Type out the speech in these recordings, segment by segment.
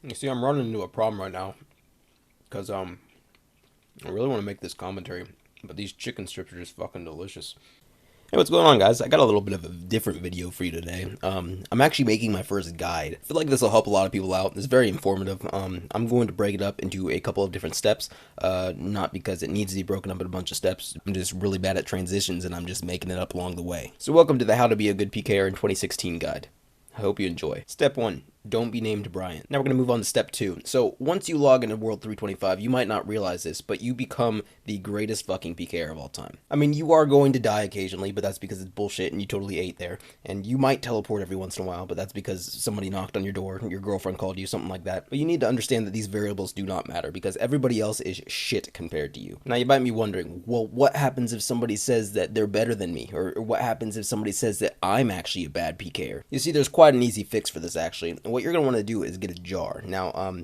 You see, I'm running into a problem right now because I really want to make this commentary, but these chicken strips are just fucking delicious. Hey, what's going on, guys? I got a little bit of a different video for you today. I'm actually making my first guide. I feel like this will help a lot of people out. It's very informative. I'm going to break it up into a couple of different steps. Not because it needs to be broken up in a bunch of steps. I'm just really bad at transitions, and I'm just making it up along the way. So welcome to the How to Be a Good PKer in 2016 guide. I hope you enjoy. Step 1. Don't be named Brian. Now we're going to move on to step 2. So once you log into World 325, you might not realize this, but you become the greatest fucking PKer of all time. I mean, you are going to die occasionally, but that's because it's bullshit and you totally ate there. And you might teleport every once in a while, but that's because somebody knocked on your door, your girlfriend called you, something like that. But you need to understand that these variables do not matter because everybody else is shit compared to you. Now you might be wondering, well, what happens if somebody says that they're better than me? Or what happens if somebody says that I'm actually a bad PKer? You see, there's quite an easy fix for this actually. What you're going to want to do is get a jar. Now,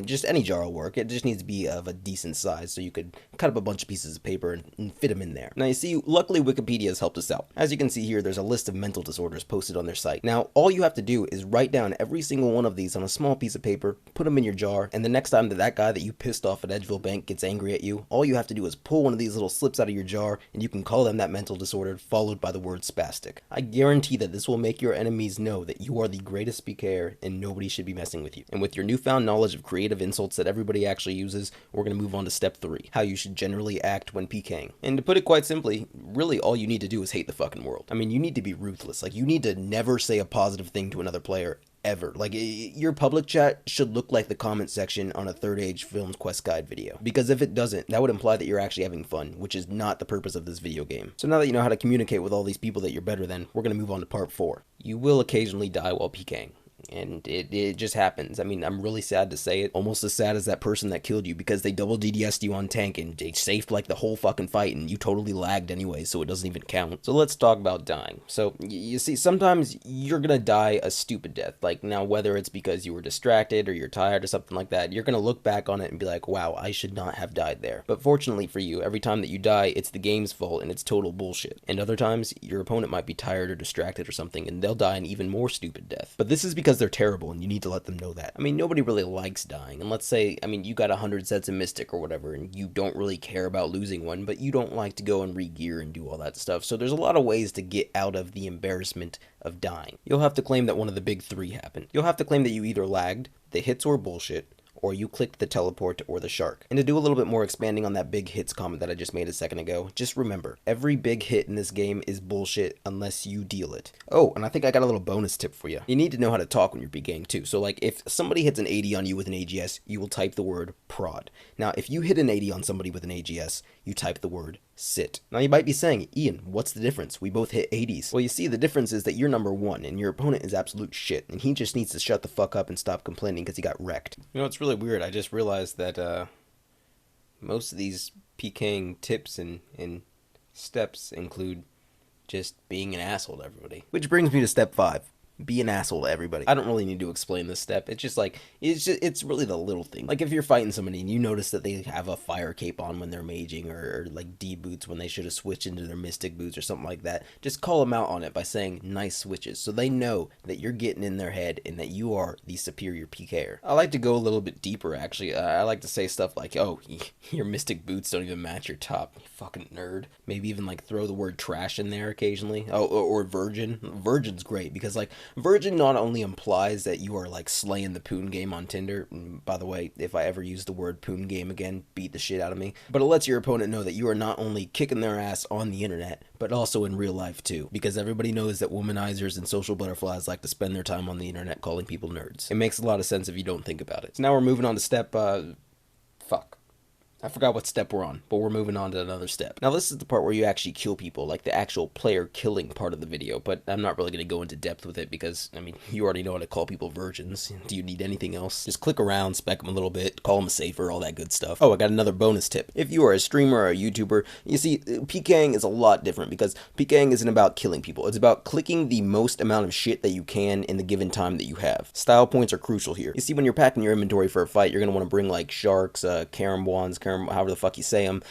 just any jar will work. It just needs to be of a decent size so you could cut up a bunch of pieces of paper and fit them in there. Now, you see, luckily Wikipedia has helped us out. As you can see here, there's a list of mental disorders posted on their site. Now, all you have to do is write down every single one of these on a small piece of paper, put them in your jar, and the next time that guy that you pissed off at Edgeville Bank gets angry at you, all you have to do is pull one of these little slips out of your jar, and you can call them that mental disorder, followed by the word spastic. I guarantee that this will make your enemies know that you are the greatest PKer and nobody should be messing with you. And with your newfound knowledge of creative insults that everybody actually uses, we're going to move on to step 3, how you should generally act when PKing. And to put it quite simply, really all you need to do is hate the fucking world. I mean, you need to be ruthless. Like, you need to never say a positive thing to another player ever. Like, your public chat should look like the comment section on a Third Age Films Quest Guide video. Because if it doesn't, that would imply that you're actually having fun, which is not the purpose of this video game. So now that you know how to communicate with all these people that you're better than, we're going to move on to part 4. You will occasionally die while PKing. And it just happens. I mean, I'm really sad to say it. Almost as sad as that person that killed you because they double DDS'd you on tank and they safed like the whole fucking fight and you totally lagged anyway, so it doesn't even count. So let's talk about dying. So you see, sometimes you're gonna die a stupid death. Like, now whether it's because you were distracted or you're tired or something like that, you're gonna look back on it and be like, wow, I should not have died there. But fortunately for you, every time that you die, it's the game's fault and it's total bullshit. And other times, your opponent might be tired or distracted or something and they'll die an even more stupid death. But this is because they're terrible and you need to let them know that. I mean, nobody really likes dying. And let's say, I mean, you got 100 sets of Mystic or whatever and you don't really care about losing one, but you don't like to go and re-gear and do all that stuff. So there's a lot of ways to get out of the embarrassment of dying. You'll have to claim that one of the big 3 happened. You'll have to claim that you either lagged, the hits were bullshit, or you clicked the teleport or the shark. And to do a little bit more expanding on that big hits comment that I just made a second ago, just remember, every big hit in this game is bullshit unless you deal it. Oh, and I think I got a little bonus tip for you. You need to know how to talk when you're PKing too. So like, if somebody hits an 80 on you with an AGS, you will type the word prod. Now, if you hit an 80 on somebody with an AGS, you type the word sit. Now you might be saying, Ian, what's the difference? We both hit 80s. Well, you see, the difference is that you're number 1 and your opponent is absolute shit and he just needs to shut the fuck up and stop complaining because he got wrecked. You know, it's really weird. I just realized that most of these PKing tips and steps include just being an asshole to everybody. Which brings me to step 5. Be an asshole to everybody. I don't really need to explain this step. It's just like, it's really the little thing. Like, if you're fighting somebody and you notice that they have a fire cape on when they're maging, or like D boots when they should have switched into their mystic boots or something like that, just call them out on it by saying nice switches so they know that you're getting in their head and that you are the superior PKer. I like to go a little bit deeper actually. I like to say stuff like, oh, your mystic boots don't even match your top, you fucking nerd. Maybe even like throw the word trash in there occasionally. Oh, or virgin. Virgin's great because like, virgin not only implies that you are like slaying the poon game on Tinder, and by the way, if I ever use the word poon game again, beat the shit out of me, but it lets your opponent know that you are not only kicking their ass on the internet, but also in real life too, because everybody knows that womanizers and social butterflies like to spend their time on the internet calling people nerds. It makes a lot of sense if you don't think about it. So now we're moving on to step, fuck. I forgot what step we're on, but we're moving on to another step. Now this is the part where you actually kill people, like the actual player killing part of the video, but I'm not really going to go into depth with it because, I mean, you already know how to call people virgins. Do you need anything else? Just click around, spec them a little bit, call them safer, all that good stuff. Oh, I got another bonus tip. If you are a streamer or a YouTuber, you see, PKing is a lot different because PKing isn't about killing people. It's about clicking the most amount of shit that you can in the given time that you have. Style points are crucial here. You see, when you're packing your inventory for a fight, you're going to want to bring like sharks, carom wands, PKer, however the fuck you say them,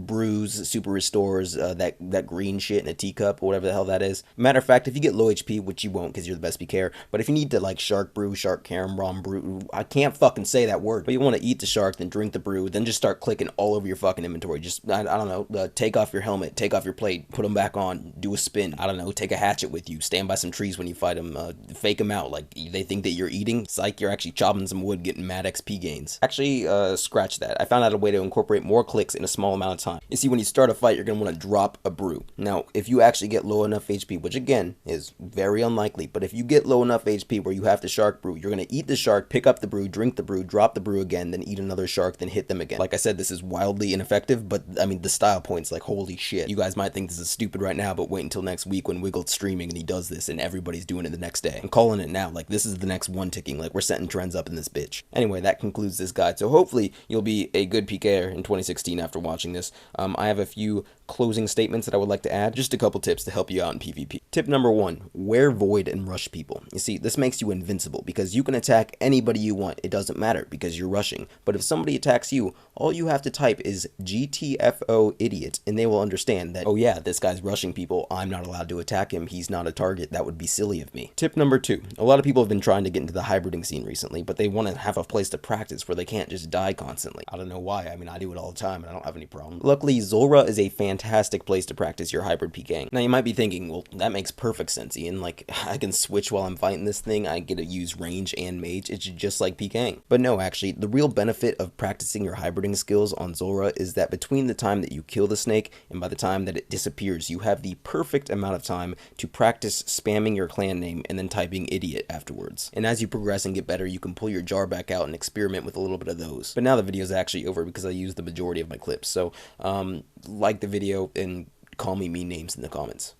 brews, super restores, that green shit in a teacup, or whatever the hell that is. Matter of fact, if you get low HP, which you won't because you're the best PKer, but if you need to like shark brew, shark carom, rom brew, I can't fucking say that word, but you want to eat the shark, then drink the brew, then just start clicking all over your fucking inventory. Just, I don't know, take off your helmet, take off your plate, put them back on, do a spin, I don't know, take a hatchet with you, stand by some trees when you fight them, fake them out, like they think that you're eating, psych, you're actually chopping some wood, getting mad XP gains. Actually, scratch that. I found out a way to incorporate more clicks in a small amount of time. You see, when you start a fight, you're going to want to drop a brew. Now, if you actually get low enough HP, which again is very unlikely, but if you get low enough HP where you have to shark brew, you're going to eat the shark, pick up the brew, drink the brew, drop the brew again, then eat another shark, then hit them again. Like I said, this is wildly ineffective, but I mean, the style points, like, holy shit. You guys might think this is stupid right now, but wait until next week when Wiggle's streaming and he does this and everybody's doing it the next day. I'm calling it now. Like, this is the next one ticking. Like, we're setting trends up in this bitch. Anyway, that concludes this guide. So hopefully you'll be a good PKer in 2016 after watching this. I have a few closing statements that I would like to add. Just a couple tips to help you out in PvP. Tip number 1, wear void and rush people. You see, this makes you invincible because you can attack anybody you want. It doesn't matter because you're rushing. But if somebody attacks you, all you have to type is GTFO idiot and they will understand that, oh yeah, this guy's rushing people. I'm not allowed to attack him. He's not a target. That would be silly of me. Tip number 2, a lot of people have been trying to get into the hybriding scene recently, but they want to have a place to practice where they can't just die constantly. I don't know why. I mean, I do it all the time and I don't have any problem. Luckily, Zulrah is a fantastic place to practice your hybrid PKing. Now you might be thinking, well, that makes perfect sense, Ian. Like, I can switch while I'm fighting this thing. I get to use range and mage. It's just like PKing. But no, actually, the real benefit of practicing your hybriding skills on Zulrah is that between the time that you kill the snake and by the time that it disappears, you have the perfect amount of time to practice spamming your clan name and then typing idiot afterwards. And as you progress and get better, you can pull your jar back out and experiment with a little bit of those. But now the video is actually over because I used the majority of my clips. So like the video and call me mean names in the comments.